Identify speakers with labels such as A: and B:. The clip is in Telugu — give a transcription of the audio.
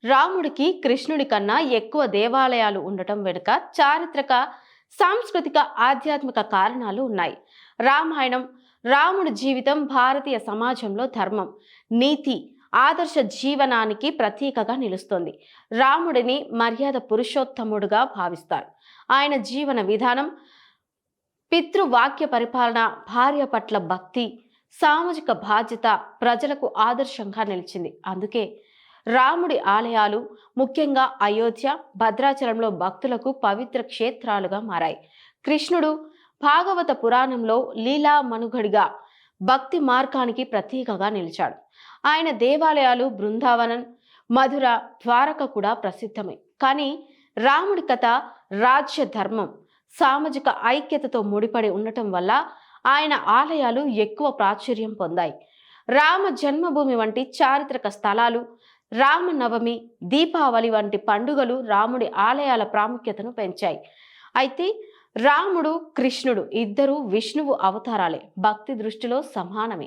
A: రాముడికి కృష్ణుడి కన్నా ఎక్కువ దేవాలయాలు ఉండటం వెనుక చారిత్రక సాంస్కృతిక ఆధ్యాత్మిక కారణాలు ఉన్నాయి. రామాయణం రాముడి జీవితం భారతీయ సమాజంలో ధర్మం, నీతి, ఆదర్శ జీవనానికి ప్రతీకగా నిలుస్తుంది. రాముడిని మర్యాద పురుషోత్తముడుగా భావిస్తారు. ఆయన జీవన విధానం పితృవాక్య పరిపాలన, భార్య పట్ల భక్తి, సామాజిక బాధ్యత ప్రజలకు ఆదర్శంగా నిలిచింది. అందుకే రాముడి ఆలయాలు ముఖ్యంగా అయోధ్య, భద్రాచలంలో భక్తులకు పవిత్ర క్షేత్రాలుగా మారాయి. కృష్ణుడు భాగవత పురాణంలో లీలా మనుగడిగా భక్తి మార్గానికి ప్రతీకగా నిలిచాడు. ఆయన దేవాలయాలు బృందావనం, మధుర, ద్వారక కూడా ప్రసిద్ధమే. కానీ రాముడి కథ రాజ్య ధర్మం, సామాజిక ఐక్యతతో ముడిపడి ఉండటం వల్ల ఆయన ఆలయాలు ఎక్కువ ప్రాచుర్యం పొందాయి. రామ జన్మభూమి వంటి చారిత్రక స్థలాలు, రామనవమి, దీపావళి వంటి పండుగలు రాముడి ఆలయాల ప్రాముఖ్యతను పెంచాయి. అయితే రాముడు, కృష్ణుడు ఇద్దరూ విష్ణువు అవతారాలే, భక్తి దృష్టిలో సమానమే.